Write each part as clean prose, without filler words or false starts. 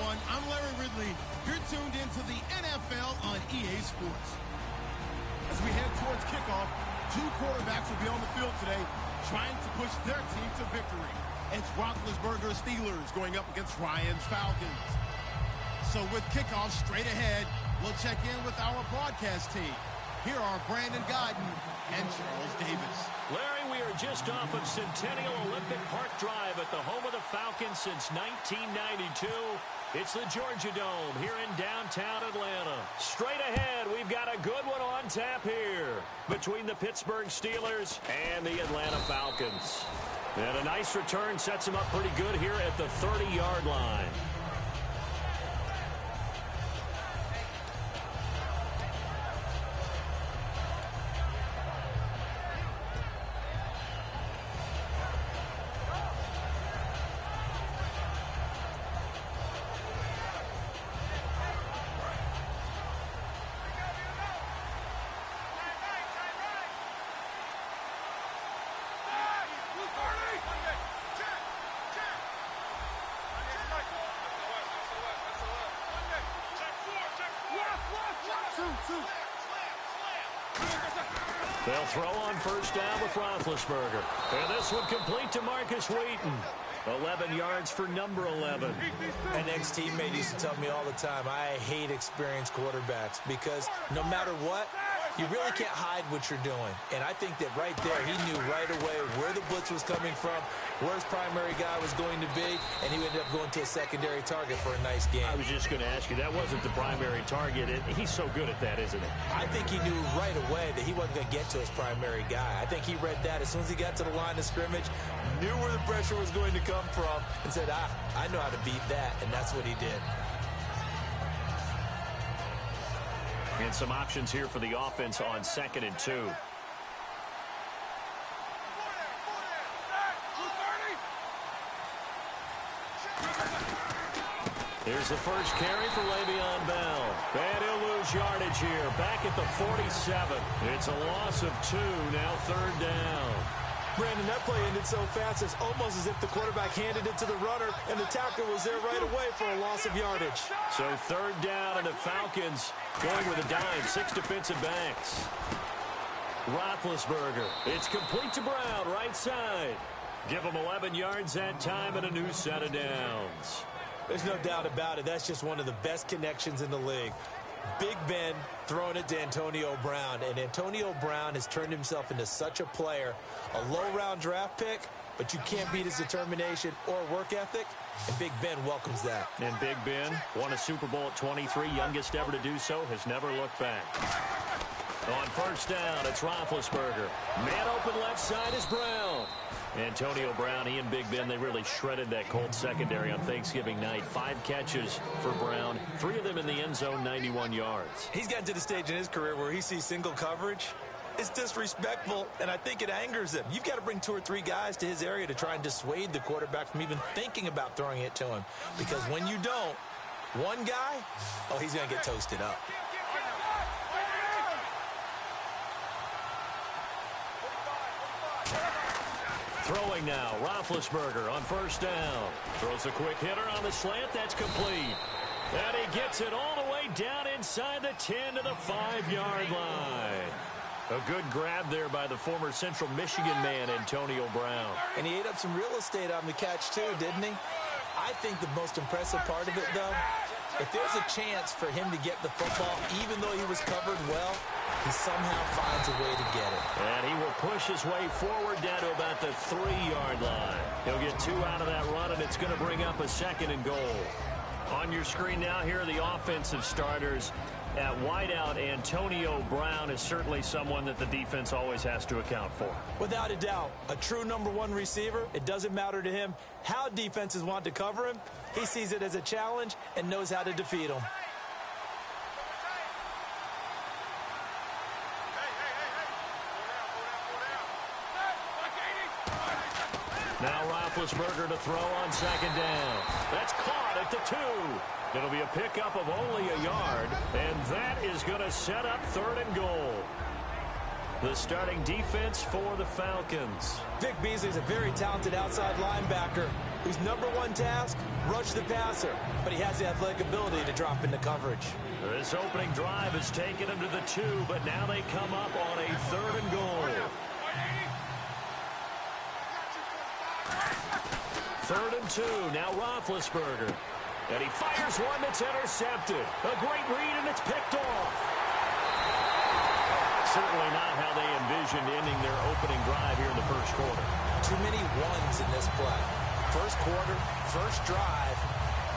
everyone. I'm Larry Ridley. You're tuned into the NFL on EA Sports. As we head towards kickoff, two quarterbacks will be on the field today trying to push their team to victory. It's Roethlisberger's Steelers going up against Ryan's Falcons. So with kickoff straight ahead, we'll check in with our broadcast team. Here are Brandon Godden and Charles Davis. Larry, we are just off of Centennial Olympic Park Drive at the home of the Falcons since 1992. It's the Georgia Dome here in downtown Atlanta. Straight ahead, we've got a good one on tap here between the Pittsburgh Steelers and the Atlanta Falcons. And a nice return sets them up pretty good here at the 30-yard line. They'll throw on first down with Roethlisberger. And this one complete to Marcus Wheaton. 11 yards for number 11. An ex-teammate used to tell me all the time, I hate experienced quarterbacks because no matter what, you really can't hide what you're doing. And I think that right there, he knew right away where the blitz was coming from, where his primary guy was going to be, and he ended up going to a secondary target for a nice game. I was just going to ask you, that wasn't the primary target. He's so good at that, isn't he? I think he knew right away that he wasn't going to get to his primary guy. I think he read that as soon as he got to the line of scrimmage, knew where the pressure was going to come from, and said, I know how to beat that, and that's what he did. And some options here for the offense on 2nd and 2. Here's the first carry for Le'Veon Bell. And he'll lose yardage here. Back at the 47. It's a loss of 2. Now 3rd down. Brandon, that play ended so fast, it's almost as if the quarterback handed it to the runner, and the tackle was there right away for a loss of yardage. So 3rd down, and the Falcons going with a dime. 6 defensive backs. Roethlisberger. It's complete to Brown, right side. Give him 11 yards that time and a new set of downs. There's no doubt about it. That's just one of the best connections in the league. Big Ben throwing it to Antonio Brown, and Antonio Brown has turned himself into such a player. A low-round draft pick, but you can't beat his determination or work ethic, and Big Ben welcomes that. And Big Ben won a Super Bowl at 23, youngest ever to do so, has never looked back. On first down, it's Roethlisberger. Man open left side is Brown. Antonio Brown, he and Big Ben, they really shredded that Colts secondary on Thanksgiving night. 5 catches for Brown, 3 of them in the end zone, 91 yards. He's gotten to the stage in his career where he sees single coverage. It's disrespectful, and I think it angers him. You've got to bring 2 or 3 guys to his area to try and dissuade the quarterback from even thinking about throwing it to him. Because when you don't, one guy, oh, he's going to get toasted up. Throwing now, Roethlisberger on first down. Throws a quick hitter on the slant. That's complete. And he gets it all the way down inside the 10 to the 5-yard line. A good grab there by the former Central Michigan man, Antonio Brown. And he ate up some real estate on the catch, too, didn't he? I think the most impressive part of it, though, if there's a chance for him to get the football, even though he was covered well, he somehow finds a way to get it. And he will push his way forward down to about the 3-yard line. He'll get 2 out of that run, and it's going to bring up a 2nd and goal. On your screen now, here are the offensive starters. At wideout, Antonio Brown is certainly someone that the defense always has to account for. Without a doubt, a true number 1 receiver. It doesn't matter to him how defenses want to cover him. He sees it as a challenge and knows how to defeat them. Now Roethlisberger to throw on 2nd down. That's caught at the 2. It'll be a pickup of only a yard, and that is going to set up 3rd and goal. The starting defense for the Falcons. Vic Beasley is a very talented outside linebacker whose #1 task, rush the passer. But he has the athletic ability to drop into coverage. This opening drive has taken him to the 2, but now they come up on a 3rd and goal. 3rd and 2, now Roethlisberger. And he fires one that's intercepted. A great read, and it's picked off. Certainly not how they envisioned ending their opening drive here in the first quarter. Too many ones in this play. First quarter, first drive,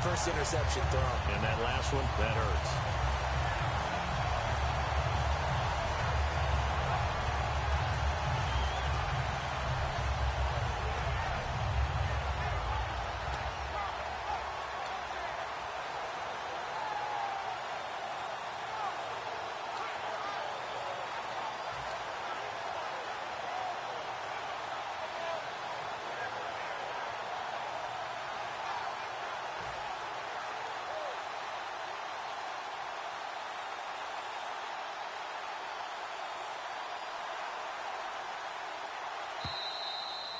first interception thrown. And that last one, that hurts.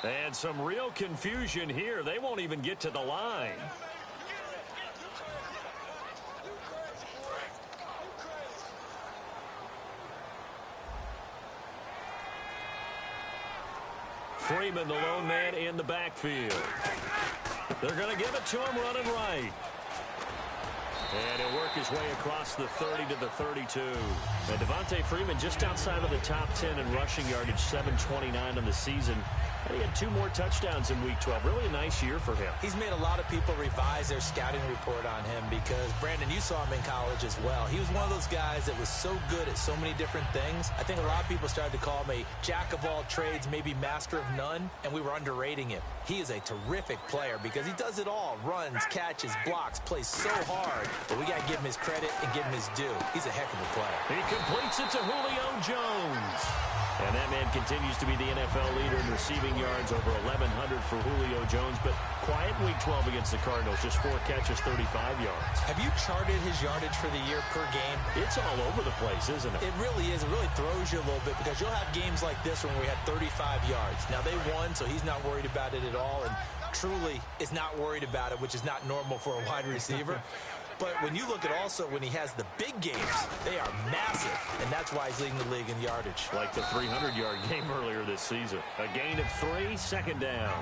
And some real confusion here. They won't even get to the line. Freeman, the lone man in the backfield. They're going to give it to him running right. And he'll work his way across the 30 to the 32. And Devontae Freeman just outside of the top 10 in rushing yardage, 729 on the season. And he had 2 more touchdowns in Week 12. Really a nice year for him. He's made a lot of people revise their scouting report on him because, Brandon, you saw him in college as well. He was one of those guys that was so good at so many different things. I think a lot of people started to call him a jack of all trades, maybe master of none, and we were underrating him. He is a terrific player because he does it all. Runs, catches, blocks, plays so hard. But we got to give him his credit and give him his due. He's a heck of a player. He completes it to Julio Jones. And that man continues to be the NFL leader in receiving yards, over 1,100 for Julio Jones. But quiet Week 12 against the Cardinals, just 4 catches, 35 yards. Have you charted his yardage for the year per game? It's all over the place, isn't it? It really is. It really throws you a little bit because you'll have games like this when we had 35 yards. Now, they won, so he's not worried about it at all. And truly is not worried about it, which is not normal for a wide receiver. But when you look at also when he has the big games, they are massive, and that's why he's leading the league in yardage. Like the 300-yard game earlier this season. A gain of 3, 2nd down.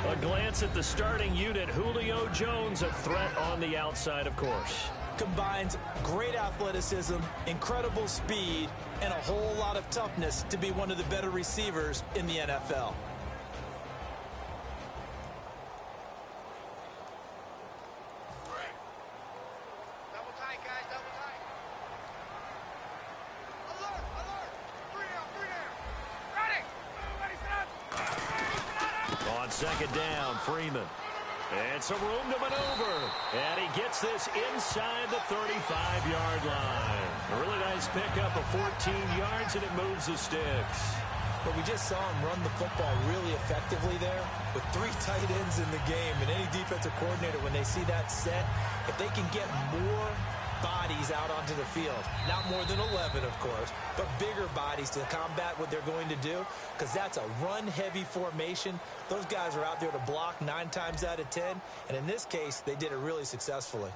A glance at the starting unit. Julio Jones, a threat on the outside, of course. Combines great athleticism, incredible speed, and a whole lot of toughness to be one of the better receivers in the NFL. Second down, Freeman. And some room to maneuver. And he gets this inside the 35-yard line. A really nice pickup of 14 yards, and it moves the sticks. But we just saw him run the football really effectively there with 3 tight ends in the game. And any defensive coordinator, when they see that set, if they can get more bodies out onto the field, not more than 11, of course, but bigger bodies to combat what they're going to do, because that's a run-heavy formation. Those guys are out there to block 9 times out of 10, and in this case, they did it really successfully.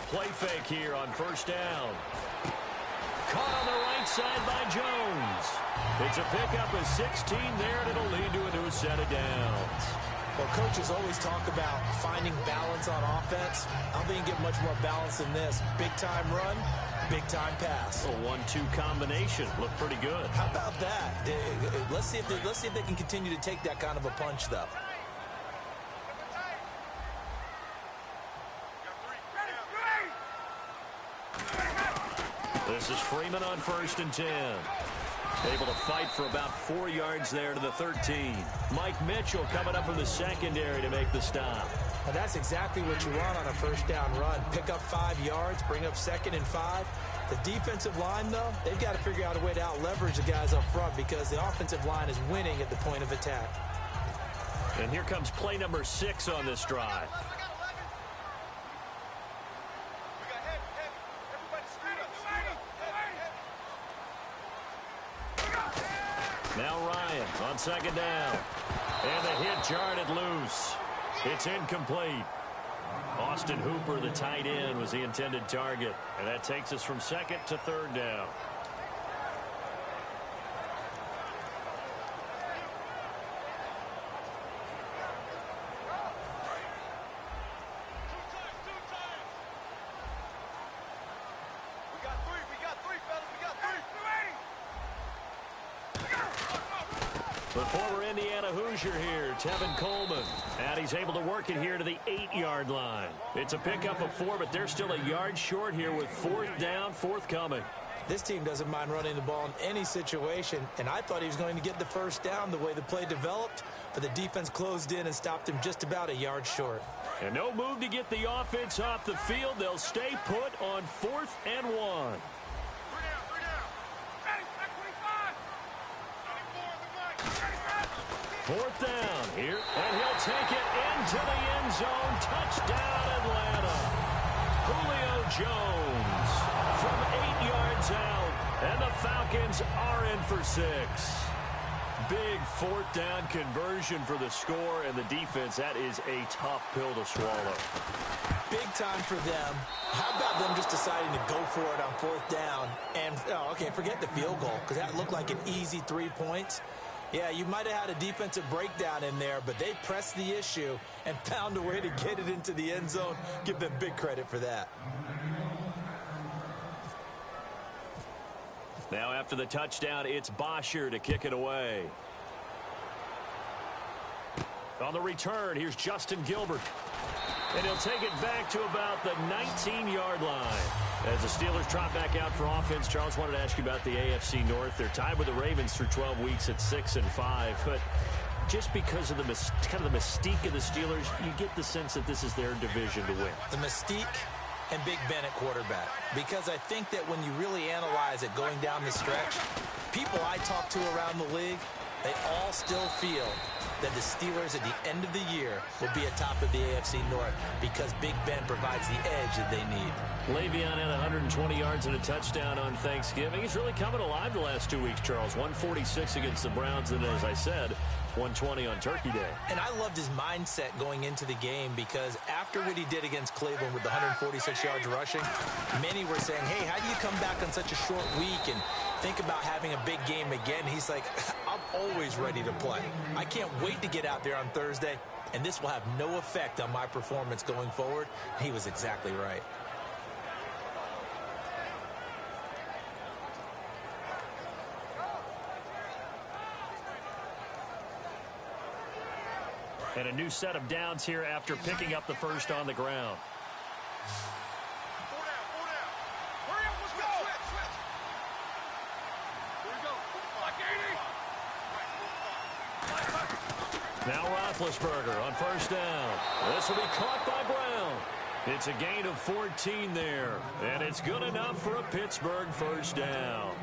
Play fake here on 1st down. Caught on the right side by Jones. It's a pickup of 16 there, and it'll lead to a new set of downs. Well, coaches always talk about finding balance on offense. I don't think you get much more balance than this. Big-time run, big-time pass. A 1-2 combination. Looked pretty good. How about that? Let's see if they can continue to take that kind of a punch, though. This is Freeman on 1st and 10. Able to fight for about 4 yards there to the 13. Mike Mitchell coming up from the secondary to make the stop. And that's exactly what you want on a first down run. Pick up 5 yards, bring up 2nd and 5. The defensive line, though, they've got to figure out a way to out-leverage the guys up front because the offensive line is winning at the point of attack. And here comes play number 6 on this drive. Now Ryan on 2nd down. And the hit jarred it loose. It's incomplete. Austin Hooper, the tight end, was the intended target. And that takes us from 2nd to 3rd down. The former Indiana Hoosier here, Tevin Coleman. And he's able to work it here to the 8-yard line. It's a pickup of 4, but they're still a yard short here with 4th down forthcoming. This team doesn't mind running the ball in any situation, and I thought he was going to get the first down the way the play developed, but the defense closed in and stopped him just about a yard short. And no move to get the offense off the field. They'll stay put on 4th and 1. 4th down here, and he'll take it into the end zone. Touchdown, Atlanta. Julio Jones from 8 yards out, and the Falcons are in for 6. Big 4th down conversion for the score, and the defense, that is a tough pill to swallow. Big time for them. How about them just deciding to go for it on 4th down? And, okay, forget the field goal, because that looked like an easy 3 points. Yeah, you might have had a defensive breakdown in there, but they pressed the issue and found a way to get it into the end zone. Give them big credit for that. Now after the touchdown, it's Bosher to kick it away. On the return, here's Justin Gilbert. And he'll take it back to about the 19-yard line. As the Steelers trot back out for offense, Charles, wanted to ask you about the AFC North. They're tied with the Ravens through 12 weeks at 6-5. But just because of the kind of the mystique of the Steelers, you get the sense that this is their division to win. The mystique and Big Ben at quarterback. Because I think that when you really analyze it going down the stretch, people I talk to around the league, they all still feel that the Steelers at the end of the year will be atop of the AFC North because Big Ben provides the edge that they need. Le'Veon had 120 yards and a touchdown on Thanksgiving. He's really coming alive the last 2 weeks, Charles. 146 against the Browns, and as I said, 120 on Turkey Day. And I loved his mindset going into the game because after what he did against Cleveland with the 146 yards rushing, many were saying, hey, how do you come back on such a short week and think about having a big game again? He's like, I'm always ready to play. I can't wait to get out there on Thursday, and this will have no effect on my performance going forward. He was exactly right. And a new set of downs here after picking up the first on the ground. Now Roethlisberger on first down. This will be caught by Brown. It's a gain of 14 there, and it's good enough for a Pittsburgh first down.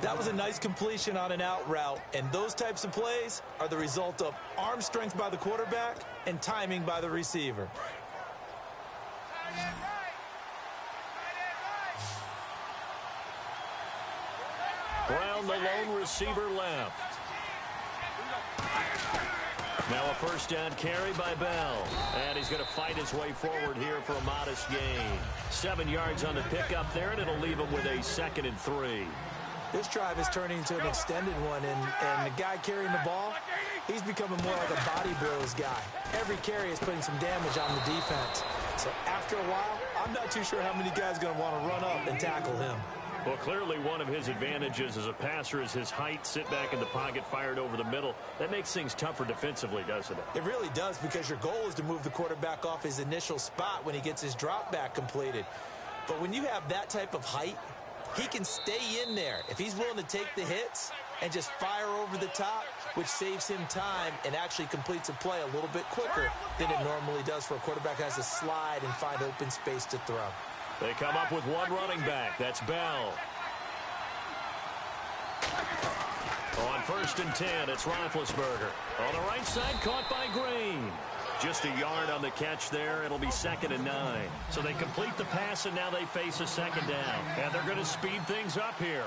That was a nice completion on an out route, and those types of plays are the result of arm strength by the quarterback and timing by the receiver. Brown, the lone receiver, left. Now a first down carry by Bell, and he's going to fight his way forward here for a modest gain. 7 yards on the pickup there, and it'll leave him with a 2nd and 3. This drive is turning into an extended one, and the guy carrying the ball, he's becoming more like a body blows guy. Every carry is putting some damage on the defense. So after a while, I'm not too sure how many guys are going to want to run up and tackle him. Well, clearly one of his advantages as a passer is his height, sit back in the pocket, fired over the middle. That makes things tougher defensively, doesn't it? It really does, because your goal is to move the quarterback off his initial spot when he gets his drop back completed. But when you have that type of height, he can stay in there. If he's willing to take the hits, and just fire over the top, which saves him time and actually completes a play a little bit quicker than it normally does for a quarterback who has to slide and find open space to throw. They come up with one running back. That's Bell. On 1st and 10, it's Roethlisberger. On the right side, caught by Green. Just a yard on the catch there. It'll be 2nd and 9. So they complete the pass, and now they face a 2nd down. And they're going to speed things up here.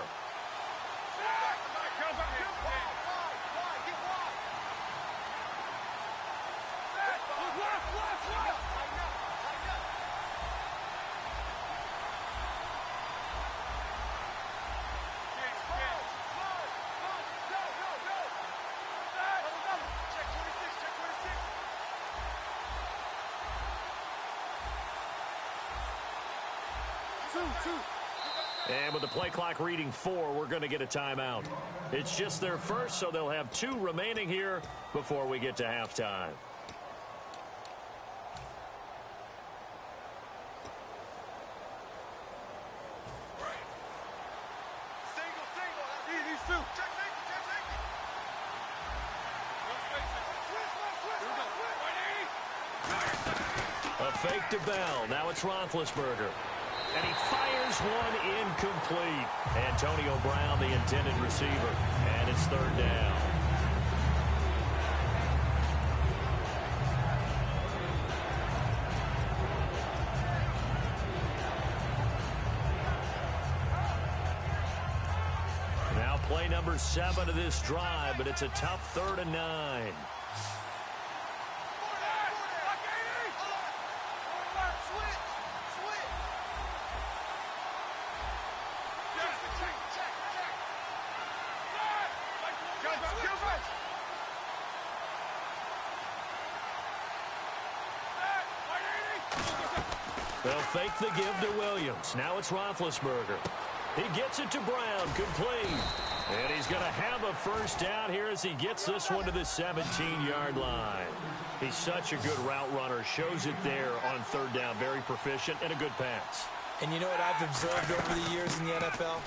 And with the play clock reading 4, we're going to get a timeout. It's just their first, so they'll have 2 remaining here before we get to halftime. A fake to Bell. Now it's Roethlisberger. And he fires one incomplete. Antonio Brown, the intended receiver. And it's 3rd down. Now play number 7 of this drive, but it's a tough 3rd and 9. They'll fake the give to Williams. Now it's Roethlisberger. He gets it to Brown, complete. And he's going to have a 1st down here as he gets this one to the 17-yard line. He's such a good route runner. Shows it there on 3rd down. Very proficient and a good pass. And you know what I've observed over the years in the NFL?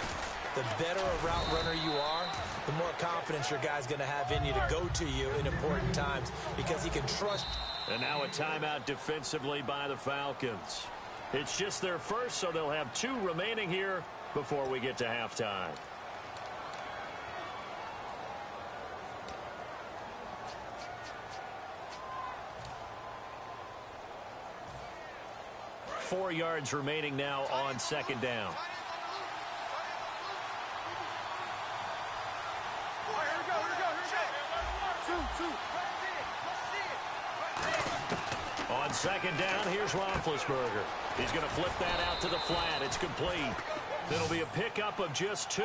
The better a route runner you are, the more confidence your guy's going to have in you to go to you in important times because he can trust. And now a timeout defensively by the Falcons. It's just their first, so they'll have 2 remaining here before we get to halftime. Four yards remaining now on 2nd down. On 2nd down, here's Roethlisberger. He's going to flip that out to the flat. It's complete. It'll be a pickup of just 2,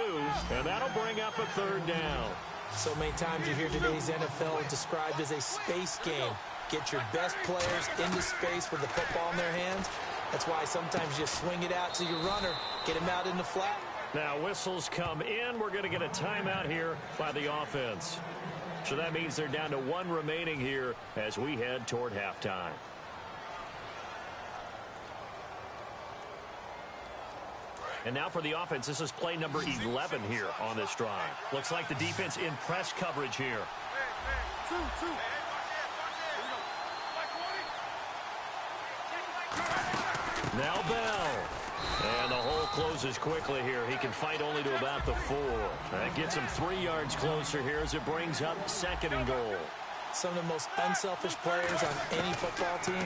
and that'll bring up a 3rd down. So many times you hear today's NFL described as a space game. Get your best players into space with the football in their hands. That's why sometimes you swing it out to your runner, get him out in the flat. Now whistles come in. We're going to get a timeout here by the offense. So that means they're down to 1 remaining here as we head toward halftime. And now for the offense, this is play number 11 here on this drive. Looks like the defense in press coverage here. Now Bell. And the hole closes quickly here. He can fight only to about the 4. That gets him 3 yards closer here as it brings up 2nd and goal. Some of the most unselfish players on any football team,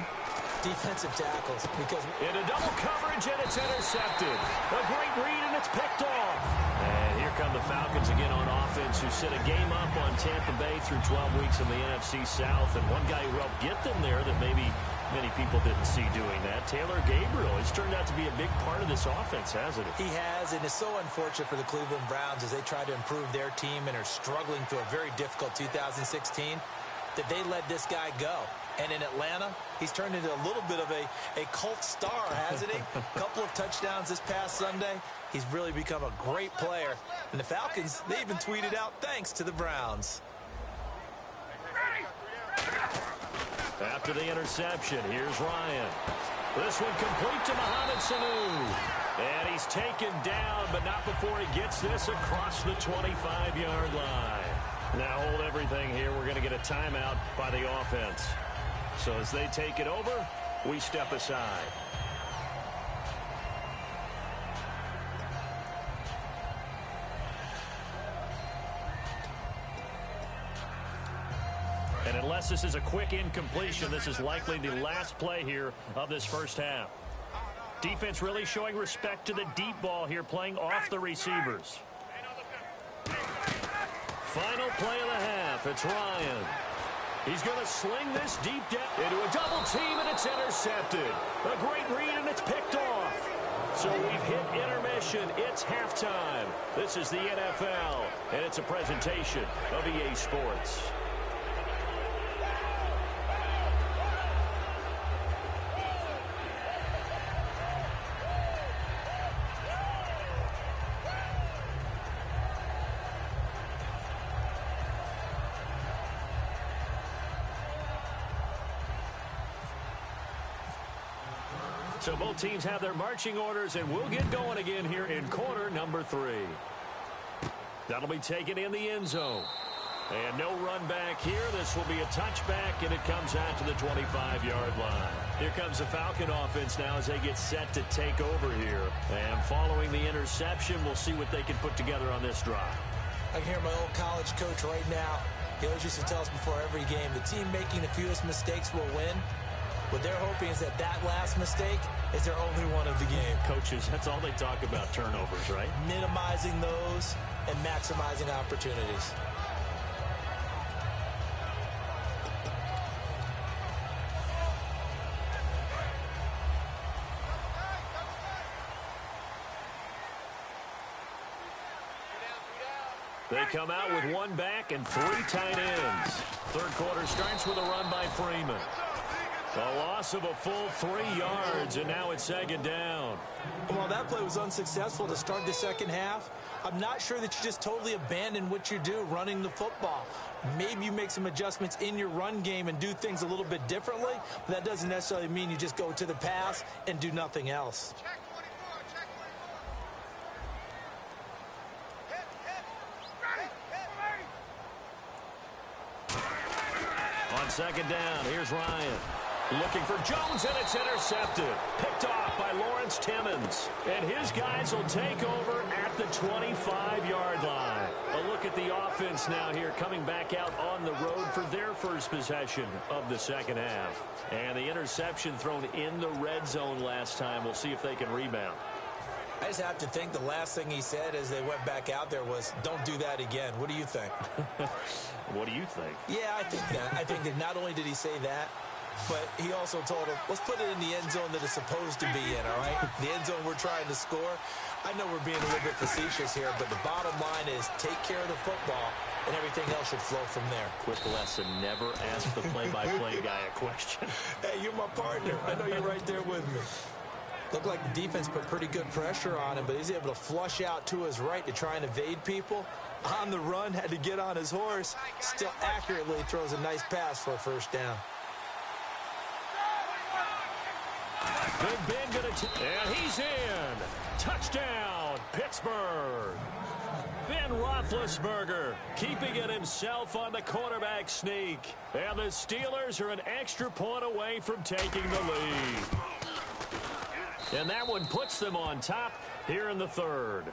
defensive tackles. Because into double coverage, and it's intercepted. A great read, and it's picked off. And here come the Falcons again on offense, who set a game up on Tampa Bay through 12 weeks in the NFC South. And one guy who helped get them there that maybe many people didn't see doing that, Taylor Gabriel. He's turned out to be a big part of this offense, hasn't he? He has, and it's so unfortunate for the Cleveland Browns as they try to improve their team and are struggling through a very difficult 2016 that they let this guy go. And in Atlanta, he's turned into a little bit of a cult star, hasn't he? A couple of touchdowns this past Sunday. He's really become a great player. And the Falcons, they even tweeted out thanks to the Browns. After the interception, here's Ryan. This one complete to Mohamed Sanu. And he he's taken down, but not before he gets this across the 25-yard line. Now hold everything here. We're going to get a timeout by the offense. So as they take it over, we step aside. And unless this is a quick incompletion, this is likely the last play here of this first half. Defense really showing respect to the deep ball here, playing off the receivers. Final play of the half. It's Ryan. He's going to sling this deep down into a double team, and it's intercepted. A great read, and it's picked off. So we've hit intermission. It's halftime. This is the NFL, and it's a presentation of EA Sports. So both teams have their marching orders, and we'll get going again here in quarter number 3. That'll be taken in the end zone. And no run back here. This will be a touchback, and it comes out to the 25-yard line. Here comes the Falcon offense now as they get set to take over here. And following the interception, we'll see what they can put together on this drive. I can hear my old college coach right now. He always used to tell us before every game, the team making the fewest mistakes will win. What they're hoping is that last mistake is their only one of the game. Coaches, that's all they talk about, turnovers, right? Minimizing those and maximizing opportunities. They come out with one back and 3 tight ends. Third quarter starts with a run by Freeman. A loss of a full 3 yards, and now it's second down. While that play was unsuccessful to start the second half, I'm not sure that you just totally abandon what you do running the football. Maybe you make some adjustments in your run game and do things a little bit differently, but that doesn't necessarily mean you just go to the pass and do nothing else. On second down, here's Ryan. Looking for Jones, and it's intercepted. Picked off by Lawrence Timmons. And his guys will take over at the 25-yard line. A look at the offense now here, coming back out on the road for their first possession of the second half. And the interception thrown in the red zone last time. We'll see if they can rebound. I just have to think the last thing he said as they went back out there was, don't do that again. What do you think? What do you think? Yeah, I think that. I think that not only did he say that, but he also told him, let's put it in the end zone that it's supposed to be in, all right? The end zone we're trying to score. I know we're being a little bit facetious here, but the bottom line is take care of the football, and everything else should flow from there. Quick lesson, never ask the play-by-play guy a question. Hey, you're my partner. I know you're right there with me. Looked like the defense put pretty good pressure on him, but he's able to flush out to his right to try and evade people. On the run, had to get on his horse. Still accurately throws a nice pass for a first down. Big Ben gonna and he's in. Touchdown, Pittsburgh. Ben Roethlisberger keeping it himself on the quarterback sneak. And the Steelers are an extra point away from taking the lead. And that one puts them on top here in the third.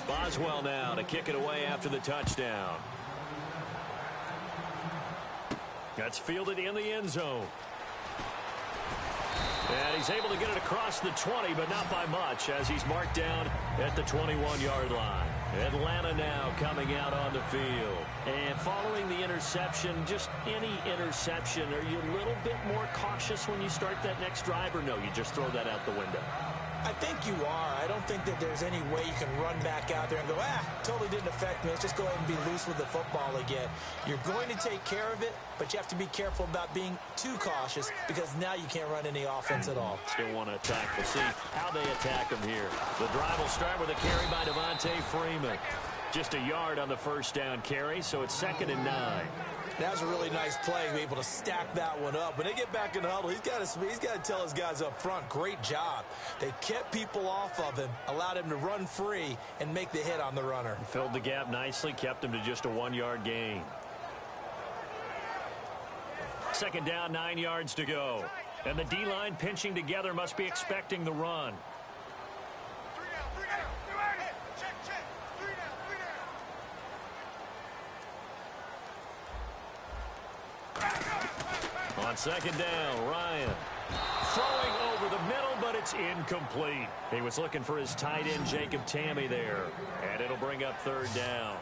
Boswell now to kick it away after the touchdown. That's fielded in the end zone. And he's able to get it across the 20, but not by much, as he's marked down at the 21-yard line. Atlanta now coming out on the field. And following the interception, just any interception, are you a little bit more cautious when you start that next drive, or no, you just throw that out the window? I think you are. I don't think that there's any way you can run back out there and go, totally didn't affect me. Let's just go ahead and be loose with the football again. You're going to take care of it, but you have to be careful about being too cautious because now you can't run any offense at all. Still want to attack. We'll see how they attack them here. The drive will start with a carry by Devontae Freeman. Just a yard on the first down carry, so it's 2nd and 9. That was a really nice play, be able to stack that one up. When they get back in the huddle, he's got to tell his guys up front, great job. They kept people off of him, allowed him to run free, and make the hit on the runner. Filled the gap nicely, kept him to just a 1-yard gain. 2nd down, 9 yards to go. And the D-line pinching together must be expecting the run. On 2nd down, Ryan throwing over the middle, but it's incomplete. He was looking for his tight end, Jacob Tamme, there. And it'll bring up 3rd down.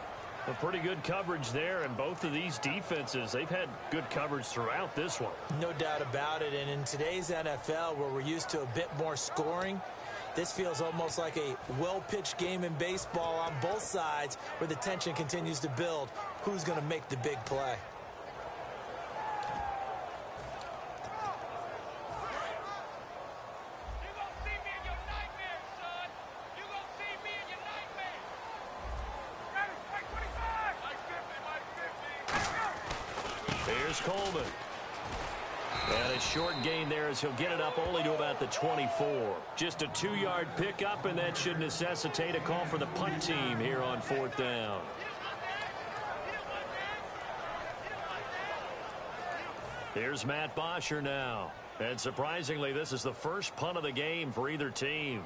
A pretty good coverage there, and both of these defenses, they've had good coverage throughout this one. No doubt about it, and in today's NFL, where we're used to a bit more scoring, this feels almost like a well-pitched game in baseball on both sides, where the tension continues to build. Who's going to make the big play? Coleman. And a short gain there as he'll get it up only to about the 24. Just a 2-yard pickup, and that should necessitate a call for the punt team here on 4th down. Here's Matt Bosher now. And surprisingly, this is the first punt of the game for either team.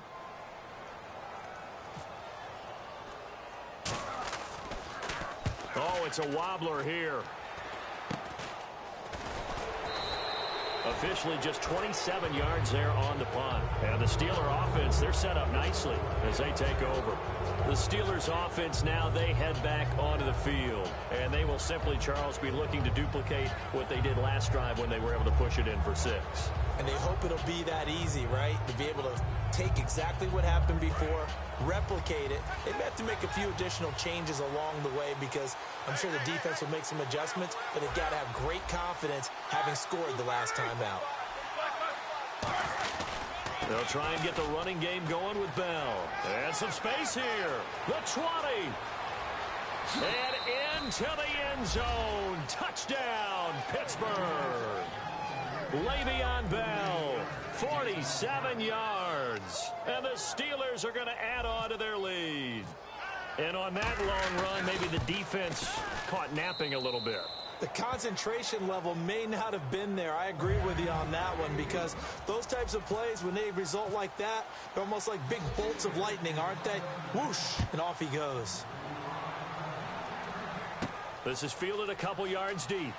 Oh, it's a wobbler here. Officially just 27 yards there on the punt. And the Steeler offense, they're set up nicely as they take over. The Steelers offense now, they head back onto the field. And they will simply, Charles, be looking to duplicate what they did last drive when they were able to push it in for 6. And they hope it'll be that easy, right? To be able to take exactly what happened before, replicate it. They may have to make a few additional changes along the way because I'm sure the defense will make some adjustments, but they've got to have great confidence having scored the last time out. They'll try and get the running game going with Bell. And some space here. The 20. And into the end zone. Touchdown, Pittsburgh. Le'Veon Bell, 47 yards. And the Steelers are going to add on to their lead. And on that long run, maybe the defense caught napping a little bit. The concentration level may not have been there. I agree with you on that one because those types of plays, when they result like that, they're almost like big bolts of lightning, aren't they? Whoosh, and off he goes. This is fielded a couple yards deep.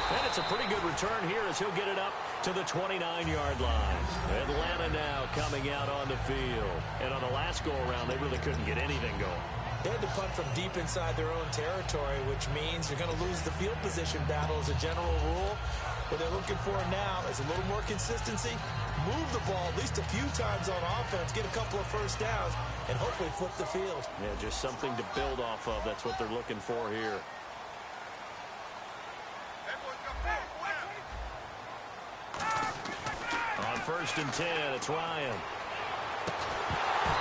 And it's a pretty good return here as he'll get it up to the 29-yard line. Atlanta now coming out on the field. And on the last go-around, they really couldn't get anything going. They had to punt from deep inside their own territory, which means you're going to lose the field position battle as a general rule. What they're looking for now is a little more consistency, move the ball at least a few times on offense, get a couple of first downs, and hopefully flip the field. Yeah, just something to build off of. That's what they're looking for here. On 1st and 10, it's Ryan.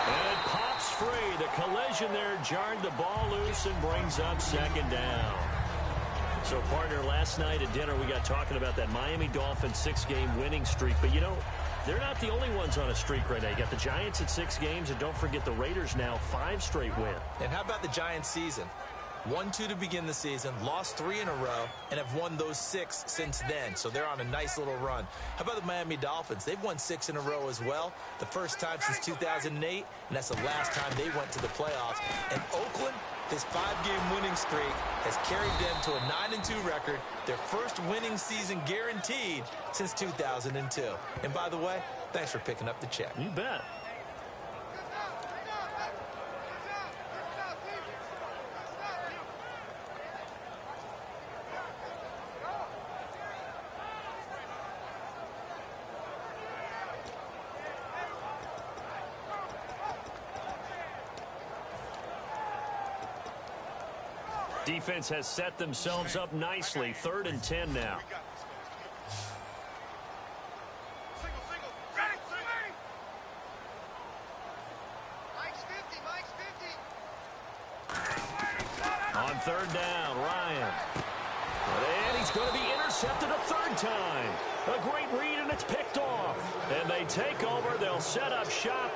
And it pops free. The collision there jarred the ball loose and brings up 2nd down. So, partner, last night at dinner we got talking about that Miami Dolphins 6-game winning streak. But, you know, they're not the only ones on a streak right now. You got the Giants at 6 games, and don't forget the Raiders now 5 straight wins. And how about the Giants season? 1-2 to begin the season, lost 3 in a row, and have won those 6 since then. So they're on a nice little run. How about the Miami Dolphins? They've won 6 in a row as well. The first time since 2008, and that's the last time they went to the playoffs. And Oakland, this 5-game winning streak has carried them to a 9-2 record, their first winning season guaranteed since 2002. And by the way, thanks for picking up the check. You bet. Defense has set themselves up nicely. 3rd and 10 now. On third down, Ryan. And he's going to be intercepted a third time. A great read, and it's picked off. And they take over. They'll set up shop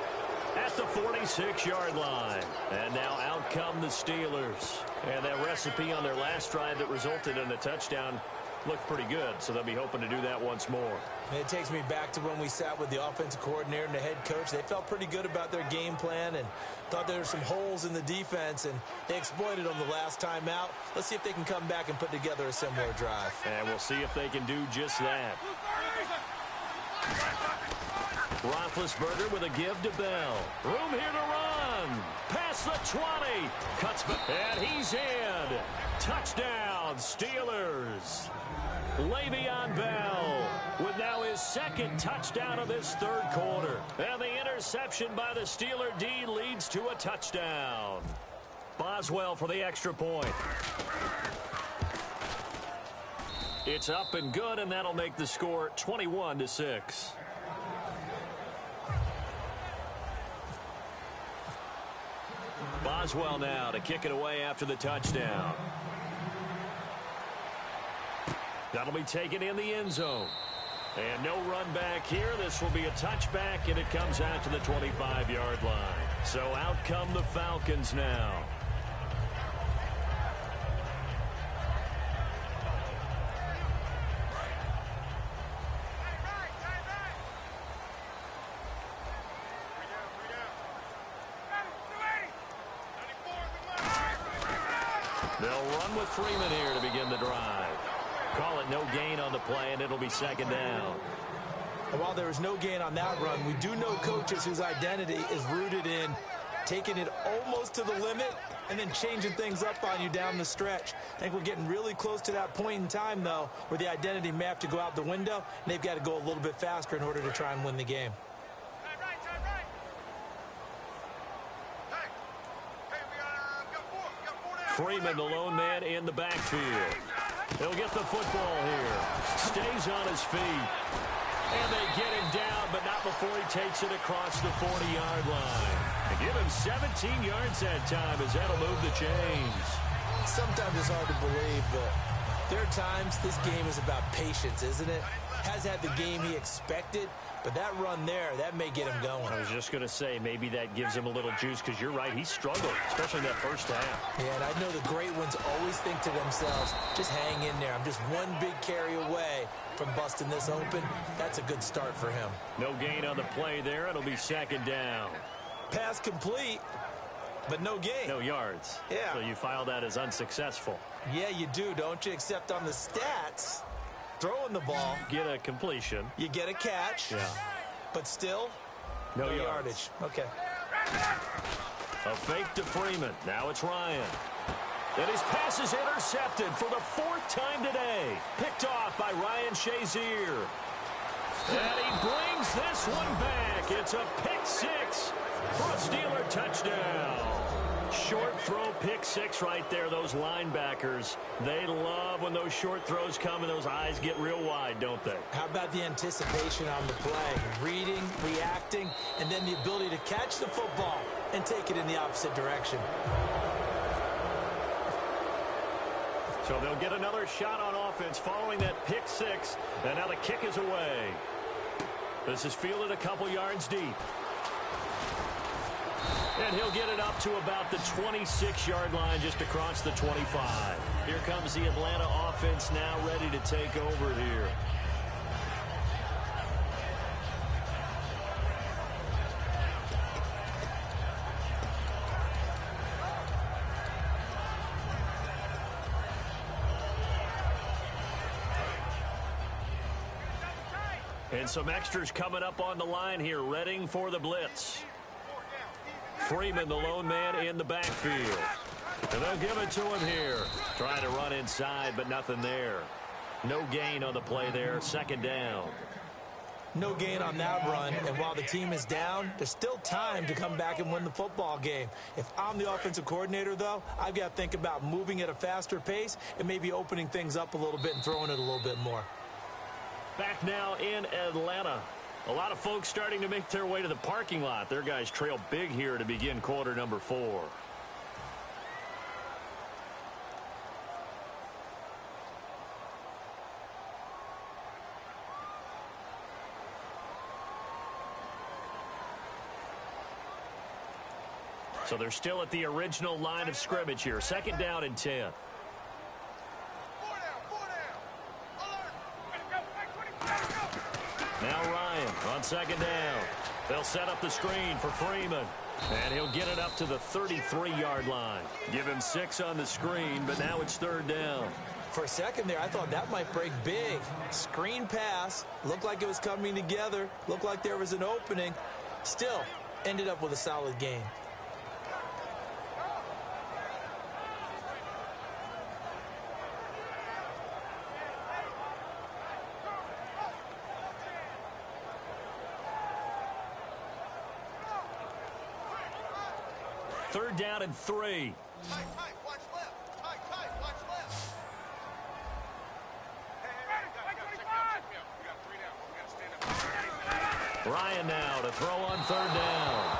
at the 46-yard line. And now out come the Steelers. And that recipe on their last drive that resulted in a touchdown looked pretty good, so they'll be hoping to do that once more. And it takes me back to when we sat with the offensive coordinator and the head coach. They felt pretty good about their game plan and thought there were some holes in the defense, and they exploited them the last time out. Let's see if they can come back and put together a similar drive. And we'll see if they can do just that. Roethlisberger with a give to Bell. Room here to run. Past the 20. Cuts back. And he's in. Touchdown, Steelers. Le'Veon Bell with now his second touchdown of this third quarter. And the interception by the Steeler D leads to a touchdown. Boswell for the extra point. It's up and good, and that'll make the score 21-6. Boswell now to kick it away after the touchdown. That'll be taken in the end zone. And no run back here. This will be a touchback, and it comes out to the 25-yard line. So out come the Falcons now. They'll run with Freeman here to begin the drive. Call it no gain on the play, and it'll be second down. And while there is no gain on that run, we do know coaches whose identity is rooted in taking it almost to the limit and then changing things up on you down the stretch. I think we're getting really close to that point in time, though, where the identity may have to go out the window, and they've got to go a little bit faster in order to try and win the game. Freeman, the lone man in the backfield. He'll get the football here. Stays on his feet. And they get him down, but not before he takes it across the 40-yard line. And give him 17 yards that time as that'll move the chains. Sometimes it's hard to believe, but there are times this game is about patience, isn't it? Has had the game he expected, but that run there, that may get him going. I was just going to say, maybe that gives him a little juice, because you're right, he struggled, especially in that first half. Yeah, and I know the great ones always think to themselves, just hang in there. I'm just one big carry away from busting this open. That's a good start for him. No gain on the play there. It'll be second down. Pass complete, but no gain. No yards. Yeah. So you file that as unsuccessful. Yeah, you do, don't you? Except on the stats, throwing the ball. Get a completion. You get a catch. Yeah. But still, no yardage. Okay. A fake to Freeman. Now it's Ryan. And his pass is intercepted for the fourth time today. Picked off by Ryan Shazier. And he brings this one back. It's a pick six for a Steeler touchdown. Short throw, pick six right there. Those linebackers, they love when those short throws come and those eyes get real wide, don't they? How about the anticipation on the play? Reading, reacting, and then the ability to catch the football and take it in the opposite direction. So they'll get another shot on offense following that pick six. And now the kick is away. This is fielded a couple yards deep. And he'll get it up to about the 26-yard line, just across the 25. Here comes the Atlanta offense now ready to take over here. And some extras coming up on the line here, readying for the blitz. Freeman, the lone man in the backfield. And they'll give it to him here. Trying to run inside, but nothing there. No gain on the play there. Second down. No gain on that run, and while the team is down, there's still time to come back and win the football game. If I'm the offensive coordinator, though, I've got to think about moving at a faster pace and maybe opening things up a little bit and throwing it a little bit more. Back now in Atlanta. A lot of folks starting to make their way to the parking lot. Their guys trail big here to begin quarter number 4. So they're still at the original line of scrimmage here. Second down and 10. Now Ryan on second down. They'll set up the screen for Freeman. And he'll get it up to the 33-yard line. Give him 6 on the screen, but now it's third down. For a second there, I thought that might break big. Screen pass. Looked like it was coming together. Looked like there was an opening. Still, ended up with a solid game. Third down and 3. Tight, watch left. Tight, watch left. Ryan now to throw on third down.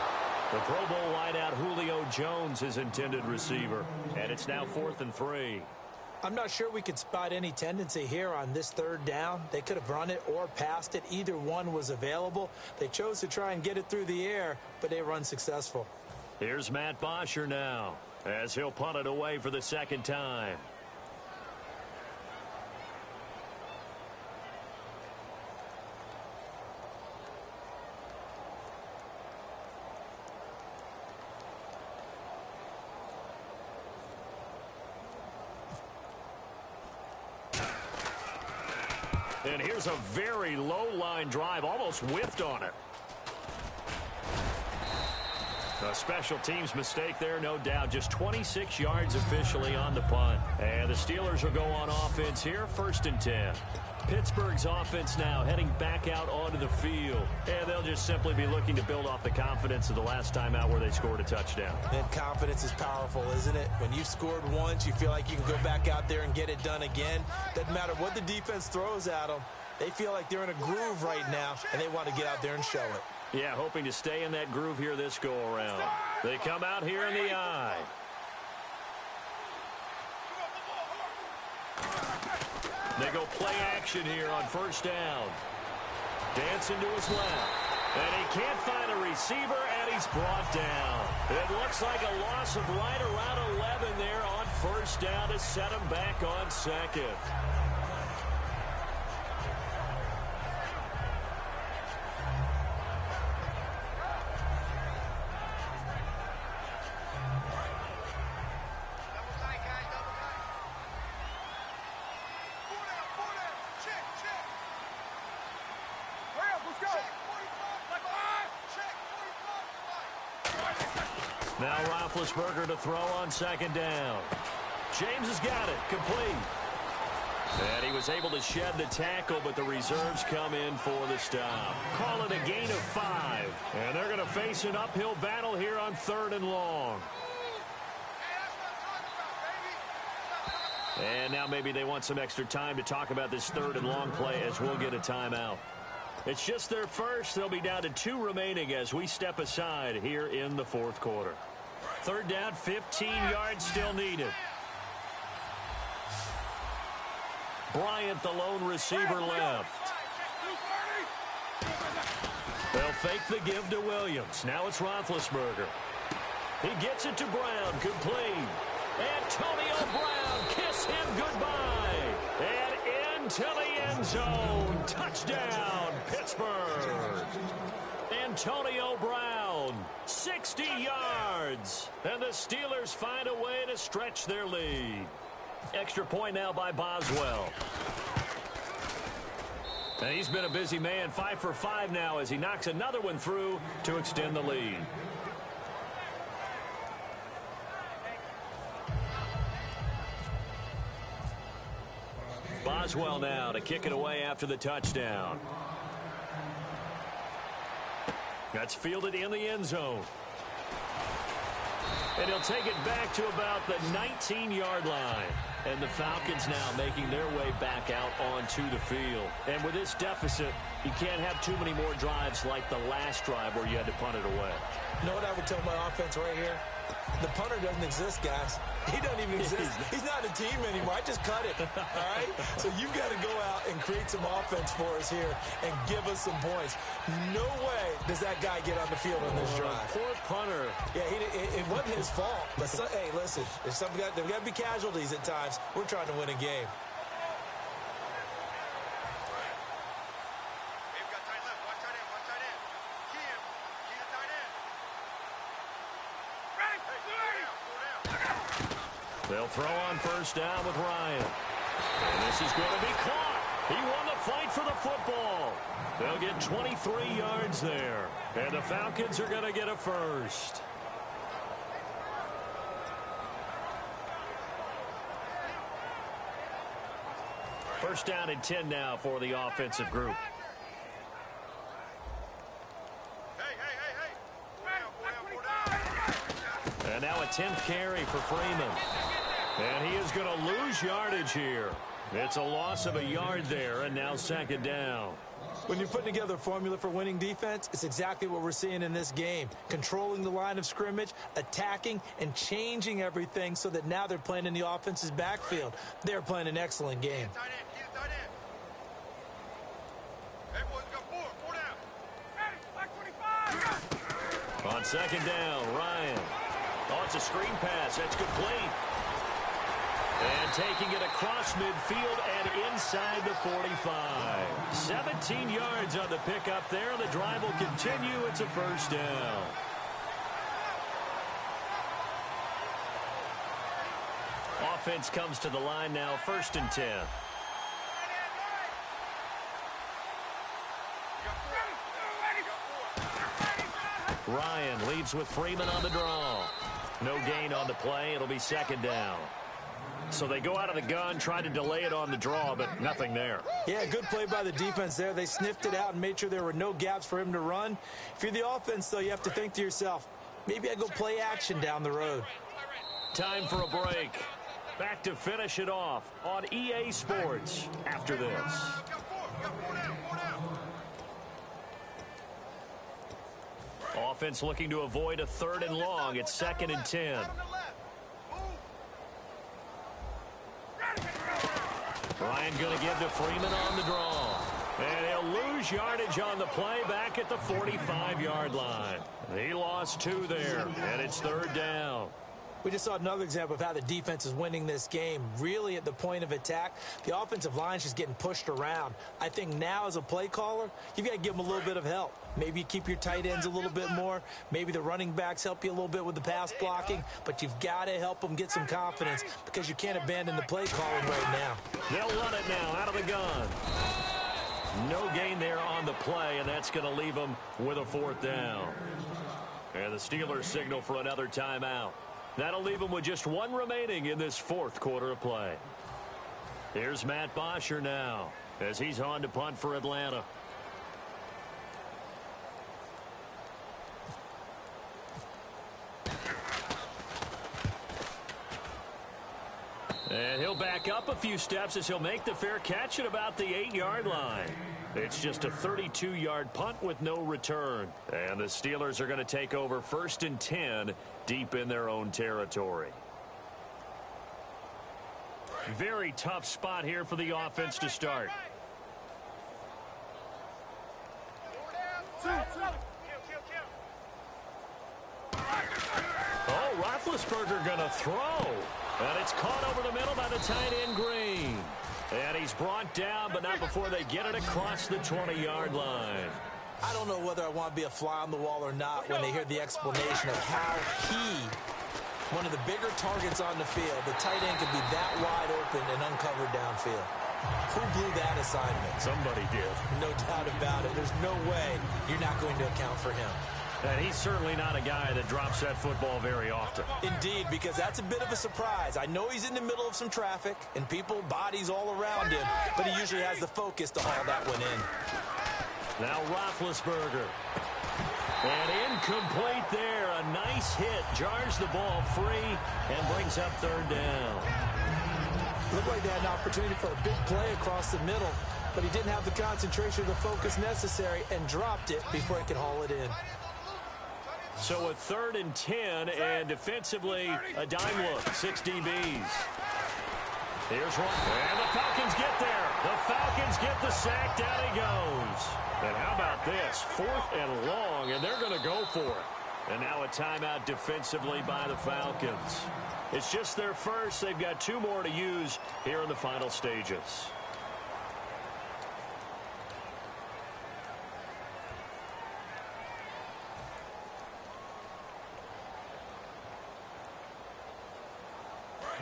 The Pro Bowl wideout Julio Jones is intended receiver. And it's now 4th and 3. I'm not sure we could spot any tendency here on this third down. They could have run it or passed it. Either one was available. They chose to try and get it through the air, but they were unsuccessful. Here's Matt Bosher now, as he'll punt it away for the second time. And here's a very low-line drive, almost whiffed on it. A special teams mistake there, no doubt. Just 26 yards officially on the punt. And the Steelers will go on offense here, 1st and 10. Pittsburgh's offense now heading back out onto the field. And they'll just simply be looking to build off the confidence of the last time out where they scored a touchdown. And confidence is powerful, isn't it? When you've scored once, you feel like you can go back out there and get it done again. Doesn't matter what the defense throws at them. They feel like they're in a groove right now, and they want to get out there and show it. Yeah, hoping to stay in that groove here this go-around. They come out here in the eye. They go play action here on first down. Dancing to his left. And he can't find a receiver, and he's brought down. It looks like a loss of right around 11 there on first down to set him back on second. Now Roethlisberger to throw on second down. James has got it, complete. And he was able to shed the tackle, but the reserves come in for the stop. Call it a gain of 5. And they're going to face an uphill battle here on 3rd and long. And now maybe they want some extra time to talk about this 3rd and long play as we'll get a timeout. It's just their first. They'll be down to 2 remaining as we step aside here in the 4th quarter. 3rd down, 15 yards still needed. Bryant, the lone receiver, left. They'll fake the give to Williams. Now it's Roethlisberger. He gets it to Brown, complete. Antonio Brown, kiss him goodbye. And into the end zone. Touchdown, Pittsburgh. Antonio Brown, 60 yards. And the Steelers find a way to stretch their lead. Extra point now by Boswell. And he's been a busy man, 5 for 5 now as he knocks another one through to extend the lead. Boswell now to kick it away after the touchdown. That's fielded in the end zone. And he'll take it back to about the 19-yard line. And the Falcons now making their way back out onto the field. And with this deficit, you can't have too many more drives like the last drive where you had to punt it away. You know what I would tell my offense right here? The punter doesn't exist, guys. He doesn't even exist. He's not a team anymore. I just cut it, all right? So you've got to go out and create some offense for us here and give us some points. No way does that guy get on the field on this drive. Poor punter. Yeah, it wasn't his fault. But, hey, listen, there's got to be casualties at times. We're trying to win a game. They'll throw on first down with Ryan. And this is going to be caught. He won the fight for the football. They'll get 23 yards there. And the Falcons are going to get a first. First down and 10 now for the offensive group. And now a 10th carry for Freeman. And he is going to lose yardage here. It's a loss of a yard there, and now second down. When you're putting together a formula for winning defense, it's exactly what we're seeing in this game. Controlling the line of scrimmage, attacking, and changing everything so that now they're playing in the offense's backfield. They're playing an excellent game. On second down, Ryan. Oh, it's a screen pass. That's complete. And taking it across midfield and inside the 45. 17 yards on the pickup there. The drive will continue. It's a first down. Offense comes to the line now, first and 10. Ryan leaves with Freeman on the draw. No gain on the play. It'll be second down. So they go out of the gun, try to delay it on the draw, but nothing there. Yeah, good play by the defense there. They sniffed it out and made sure there were no gaps for him to run. If you're the offense, though, you have to think to yourself, maybe I go play action down the road. Time for a break. Back to finish it off on EA Sports after this. Offense looking to avoid a third and long. It's second and 10. Ryan going to give to Freeman on the draw. And he'll lose yardage on the play back at the 45-yard line. He lost 2 there, and it's third down. We just saw another example of how the defense is winning this game. Really at the point of attack, the offensive line is just getting pushed around. I think now as a play caller, you've got to give them a little bit of help. Maybe you keep your tight ends a little bit more. Maybe the running backs help you a little bit with the pass blocking. But you've got to help them get some confidence because you can't abandon the play calling right now. They'll run it now out of the gun. No gain there on the play, and that's going to leave them with a fourth down. And the Steelers signal for another timeout. That'll leave them with just 1 remaining in this fourth quarter of play. Here's Matt Bosher now as he's on to punt for Atlanta. And he'll back up a few steps as he'll make the fair catch at about the 8-yard line. It's just a 32-yard punt with no return. And the Steelers are going to take over first and 10 deep in their own territory. Very tough spot here for the offense to start. Oh, Roethlisberger going to throw. And it's caught over the middle by the tight end Green. And he's brought down, but not before they get it across the 20-yard line. I don't know whether I want to be a fly on the wall or not when they hear the explanation of how he, one of the bigger targets on the field, the tight end could be that wide open and uncovered downfield. Who blew that assignment? Somebody did. No doubt about it. There's no way you're not going to account for him. And he's certainly not a guy that drops that football very often. Indeed, because that's a bit of a surprise. I know he's in the middle of some traffic and people, bodies all around him, but he usually has the focus to haul that one in. Now Roethlisberger. And incomplete there. A nice hit. Jars the ball free and brings up third down. Looked like they had an opportunity for a big play across the middle, but he didn't have the concentration or the focus necessary and dropped it before he could haul it in. So a 3rd and 10, and defensively, a dime look, 6 DBs. Here's one, and the Falcons get there. The Falcons get the sack, down he goes. And how about this, 4th and long, and they're going to go for it. And now a timeout defensively by the Falcons. It's just their first. They've got 2 more to use here in the final stages.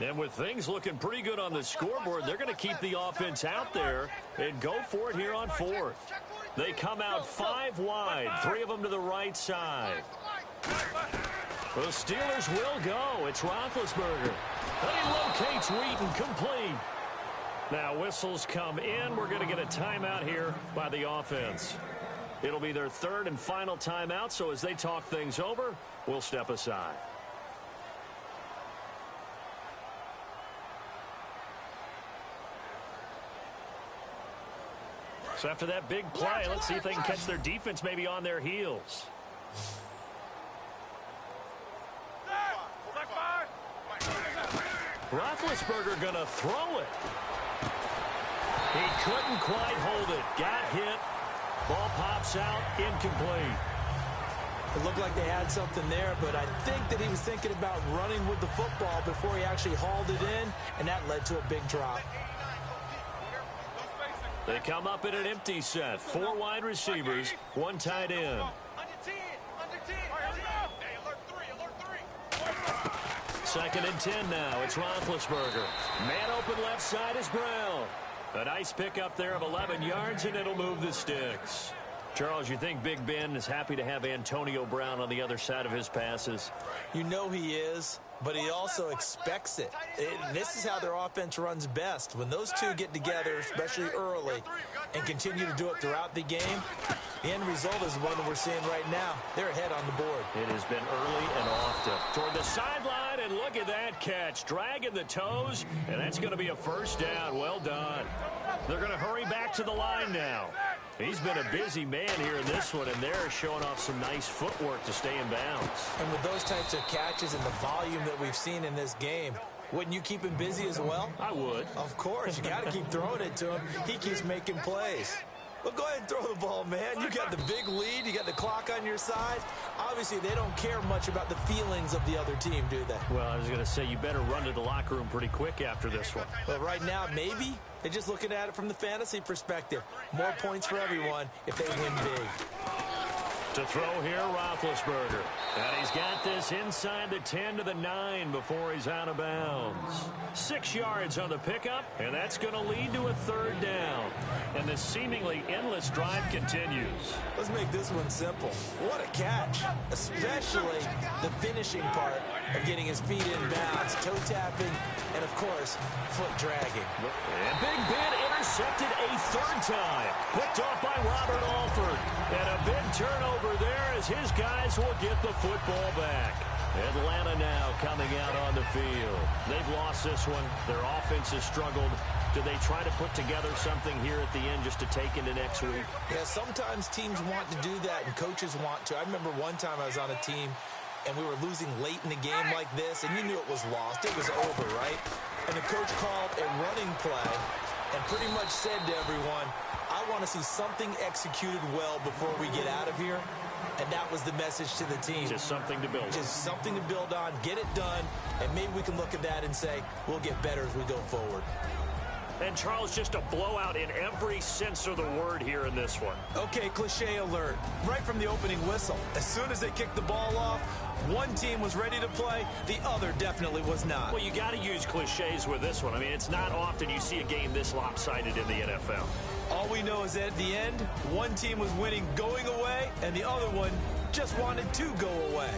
And with things looking pretty good on the scoreboard, they're going to keep the offense out there and go for it here on 4th. They come out 5 wide, 3 of them to the right side. The Steelers will go. It's Roethlisberger. And he locates Wheaton, complete. Now whistles come in. We're going to get a timeout here by the offense. It'll be their 3rd and final timeout, so as they talk things over, we'll step aside. So after that big play, let's see if they can catch their defense maybe on their heels. Roethlisberger going to throw it. He couldn't quite hold it. Got hit. Ball pops out, incomplete. It looked like they had something there, but I think that he was thinking about running with the football before he actually hauled it in, and that led to a big drop. They come up in an empty set. 4 wide receivers, 1 tight end. Second and 10 now. It's Roethlisberger. Man open left side is Brown. A nice pickup there of 11 yards, and it'll move the sticks. Charles, you think Big Ben is happy to have Antonio Brown on the other side of his passes? You know he is, but he also expects it. This is how their offense runs best. When those two get together, especially early, and continue to do it throughout the game, the end result is the one that we're seeing right now. They're ahead on the board. It has been early and often. Toward the sideline, and look at that catch. Dragging the toes, and that's going to be a first down. Well done. They're going to hurry back to the line now. He's been a busy man here in this one, and they're showing off some nice footwork to stay in bounds. And with those types of catches and the volume that we've seen in this game, wouldn't you keep him busy as well? I would. Of course. You got to keep throwing it to him. He keeps making plays. Well, go ahead and throw the ball, man. You got the big lead. You got the clock on your side. Obviously, they don't care much about the feelings of the other team, do they? Well, I was going to say, you better run to the locker room pretty quick after this one. But right now, maybe they're just looking at it from the fantasy perspective. More points for everyone if they win big. To throw here, Roethlisberger. And he's got this inside the 10 to the 9 before he's out of bounds. 6 yards on the pickup, and that's going to lead to a 3rd down. And the seemingly endless drive continues. Let's make this one simple. What a catch, especially the finishing part of getting his feet in bounds, toe tapping, and, of course, foot dragging. And Big Ben intercepted a 3rd time. Picked off by Robert Alford. And a big turnover there as his guys will get the football back. Atlanta now coming out on the field. They've lost this one. Their offense has struggled. Do they try to put together something here at the end just to take into next week? Yeah, sometimes teams want to do that and coaches want to. I remember one time I was on a team and we were losing late in the game like this, and you knew it was lost. It was over, right? And the coach called a running play and pretty much said to everyone, I want to see something executed well before we get out of here. And that was the message to the team. Just something to build on. Just something to build on, get it done, and maybe we can look at that and say, we'll get better as we go forward. And, Charles, just a blowout in every sense of the word here in this one. Okay, cliche alert. Right from the opening whistle. As soon as they kicked the ball off, one team was ready to play, the other definitely was not. Well, you got to use cliches with this one. I mean, it's not often you see a game this lopsided in the NFL. All we know is that at the end, one team was winning going away, and the other one just wanted to go away.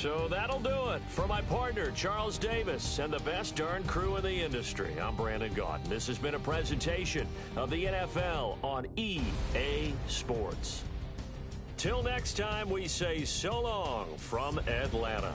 So that'll do it. For my partner, Charles Davis, and the best darn crew in the industry, I'm Brandon Gaudin. This has been a presentation of the NFL on EA Sports. Till next time, we say so long from Atlanta.